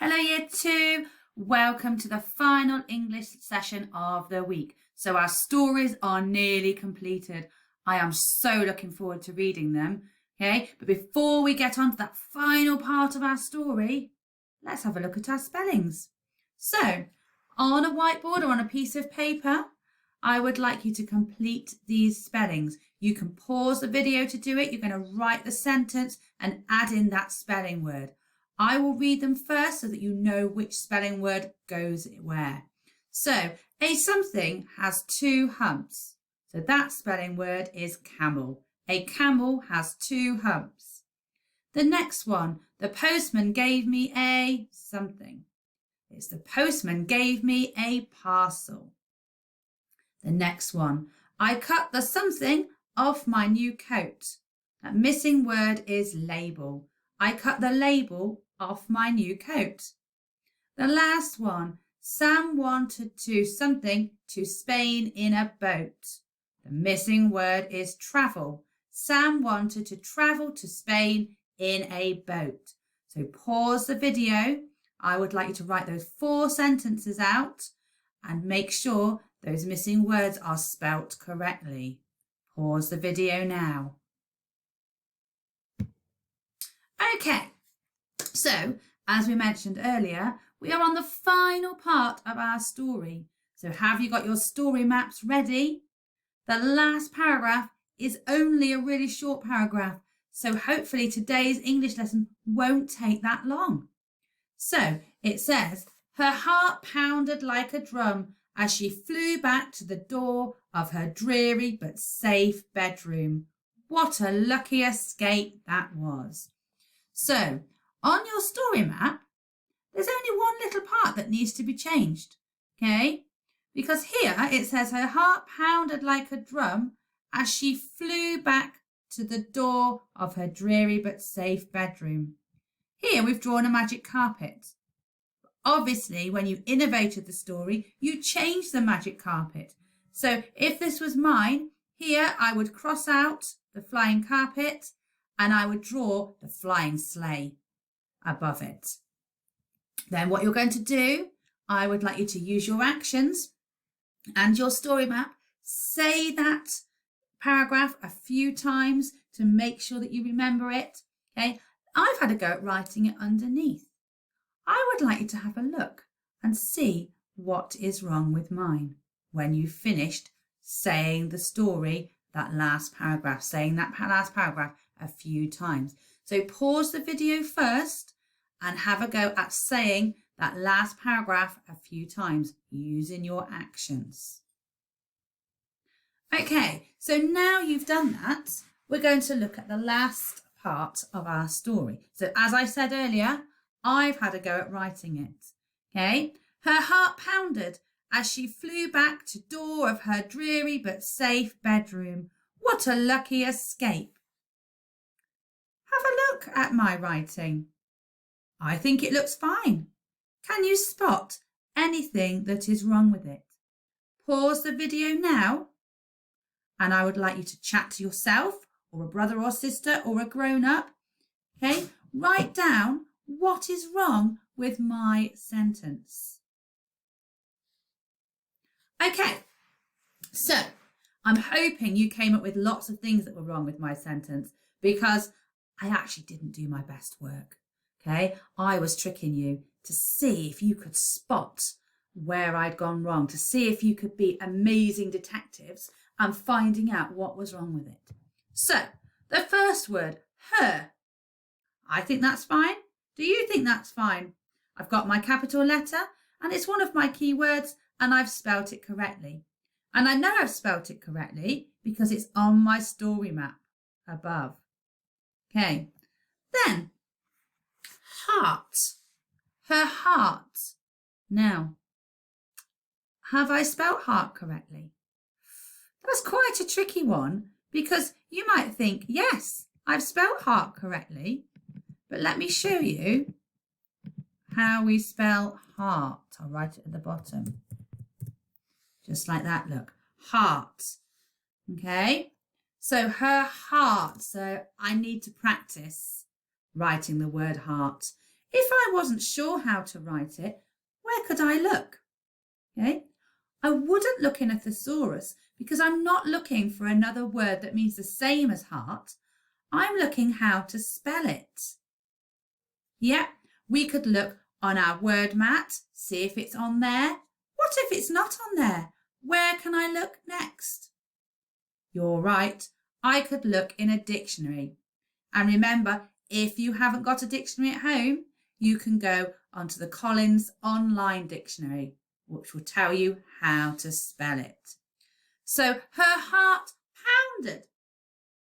Hello Year 2, welcome to the final English session of the week. So our stories are nearly completed. I am so looking forward to reading them, okay? But before we get on to that final part of our story, let's have a look at our spellings. So, on a whiteboard or on a piece of paper, I would like you to complete these spellings. You can pause the video to do it. You're going to write the sentence and add in that spelling word. I will read them first so that you know which spelling word goes where. So, a something has two humps. So that spelling word is camel. A camel has two humps. The next one, the postman gave me a something. It's the postman gave me a parcel. The next one, I cut the something off my new coat. That missing word is label. I cut the label off my new coat. The last one, Sam wanted to something to Spain in a boat. The missing word is travel. Sam wanted to travel to Spain in a boat. So pause the video. I would like you to write those 4 sentences out and make sure those missing words are spelt correctly. Pause the video now. Okay, so as we mentioned earlier, we are on the final part of our story. So have you got your story maps ready? The last paragraph is only a really short paragraph, so hopefully today's English lesson won't take that long. So it says, her heart pounded like a drum as she flew back to the door of her dreary but safe bedroom. What a lucky escape that was. So, on your story map, there's only one little part that needs to be changed, okay? Because here it says her heart pounded like a drum as she flew back to the door of her dreary but safe bedroom. Here we've drawn a magic carpet. Obviously, when you innovated the story, you changed the magic carpet. So if this was mine, here I would cross out the flying carpet and I would draw the flying sleigh above it. Then what you're going to do, I would like you to use your actions and your story map. Say that paragraph a few times to make sure that you remember it. Okay, I've had a go at writing it underneath. I would like you to have a look and see what is wrong with mine when you've finished saying the story, that last paragraph, saying that last paragraph a few times. So pause the video first and have a go at saying that last paragraph a few times using your actions. Okay, so now you've done that, we're going to look at the last part of our story. So as I said earlier, I've had a go at writing it. Okay, her heart pounded as she flew back to door of her dreary but safe bedroom. What a lucky escape. Have a look at my writing. I think it looks fine. Can you spot anything that is wrong with it? Pause the video now and I would like you to chat to yourself or a brother or sister or a grown-up. Okay, write down what is wrong with my sentence. Okay, so I'm hoping you came up with lots of things that were wrong with my sentence because I actually didn't do my best work. Okay, I was tricking you to see if you could spot where I'd gone wrong, to see if you could be amazing detectives and finding out what was wrong with it. So, the first word, her. I think that's fine. Do you think that's fine? I've got my capital letter and it's one of my key words and I've spelt it correctly. And I know I've spelt it correctly because it's on my story map above. Okay, then heart, her heart. Now, have I spelt heart correctly? That's quite a tricky one because you might think, yes, I've spelt heart correctly, but let me show you how we spell heart. I'll write it at the bottom. Just like that, look, heart. Okay, so her heart. So I need to practice writing the word heart. If I wasn't sure how to write it, where could I look? Okay, I wouldn't look in a thesaurus because I'm not looking for another word that means the same as heart. I'm looking how to spell it. Yeah, we could look on our word mat, see if it's on there. What if it's not on there? Where can I look next? You're right, I could look in a dictionary. And remember, if you haven't got a dictionary at home, you can go onto the Collins Online Dictionary, which will tell you how to spell it. So her heart pounded.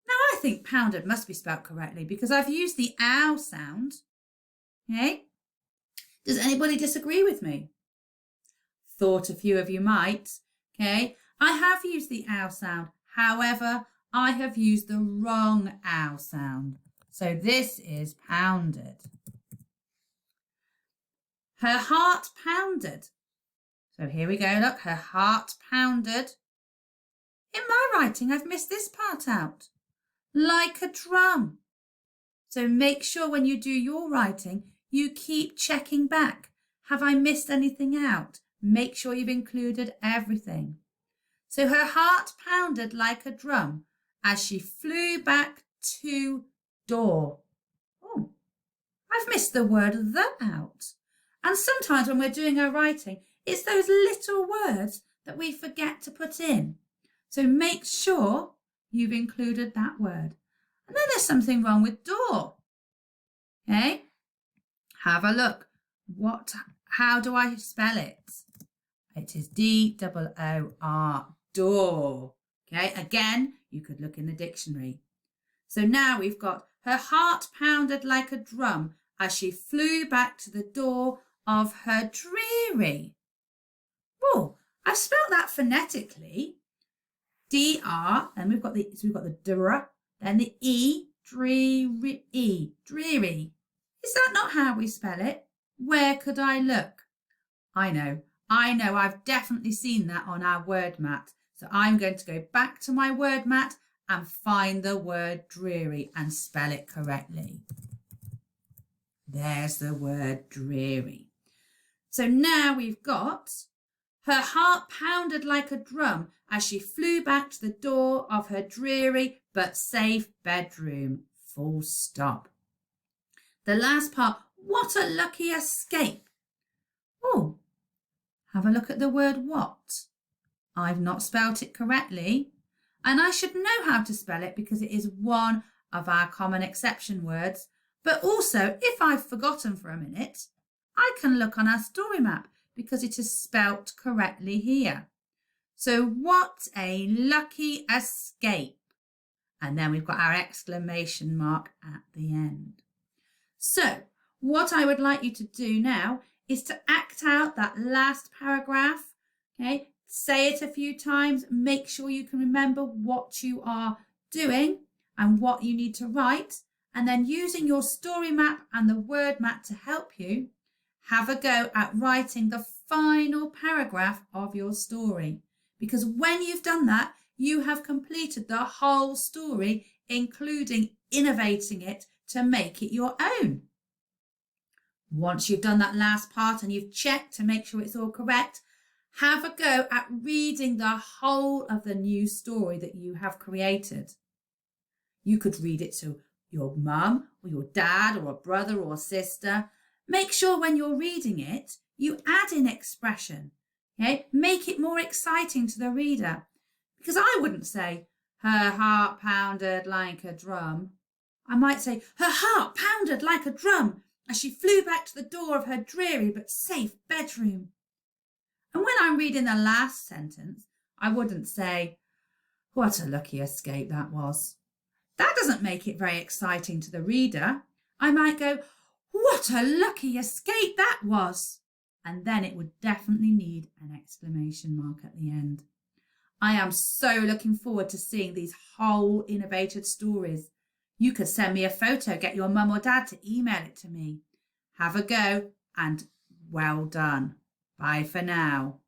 Now I think pounded must be spelled correctly because I've used the ow sound. Okay? Does anybody disagree with me? Thought a few of you might. Okay? I have used the ow sound. However, I have used the wrong ow sound. So this is pounded. Her heart pounded. So here we go, look, her heart pounded. In my writing, I've missed this part out. Like a drum. So make sure when you do your writing, you keep checking back. Have I missed anything out? Make sure you've included everything. So her heart pounded like a drum as she flew back to door. Oh, I've missed the word the out. And sometimes when we're doing our writing, it's those little words that we forget to put in. So make sure you've included that word. And then there's something wrong with door. Okay? Have a look. How do I spell it? It is D-O-O-R, door. Okay, again, you could look in the dictionary. So now we've got her heart pounded like a drum as she flew back to the door of her dreary. Oh, I've spelt that phonetically. D-R, and we've got the dr, then the E, dreary, dreary. Is that not how we spell it? Where could I look? I know, I've definitely seen that on our word mat. So I'm going to go back to my word mat and find the word dreary and spell it correctly. There's the word dreary. So now we've got her heart pounded like a drum as she flew back to the door of her dreary but safe bedroom. Full stop. The last part, what a lucky escape. Oh, have a look at the word what. I've not spelt it correctly, and I should know how to spell it because it is one of our common exception words. But also, if I've forgotten for a minute, I can look on our story map because it is spelt correctly here. So what a lucky escape. And then we've got our exclamation mark at the end. So what I would like you to do now is to act out that last paragraph. Okay, say it a few times. Make sure you can remember what you are doing and what you need to write. And then using your story map and the word map to help you, have a go at writing the final paragraph of your story. Because when you've done that, you have completed the whole story, including innovating it to make it your own. Once you've done that last part and you've checked to make sure it's all correct, have a go at reading the whole of the new story that you have created. You could read it to your mum or your dad or a brother or sister. Make sure when you're reading it, you add in expression. Okay? Make it more exciting to the reader. Because I wouldn't say, her heart pounded like a drum. I might say, her heart pounded like a drum as she flew back to the door of her dreary but safe bedroom. And when I'm reading the last sentence, I wouldn't say, what a lucky escape that was. That doesn't make it very exciting to the reader. I might go, what a lucky escape that was. And then it would definitely need an exclamation mark at the end. I am so looking forward to seeing these whole innovated stories. You could send me a photo, get your mum or dad to email it to me. Have a go and well done. Bye for now.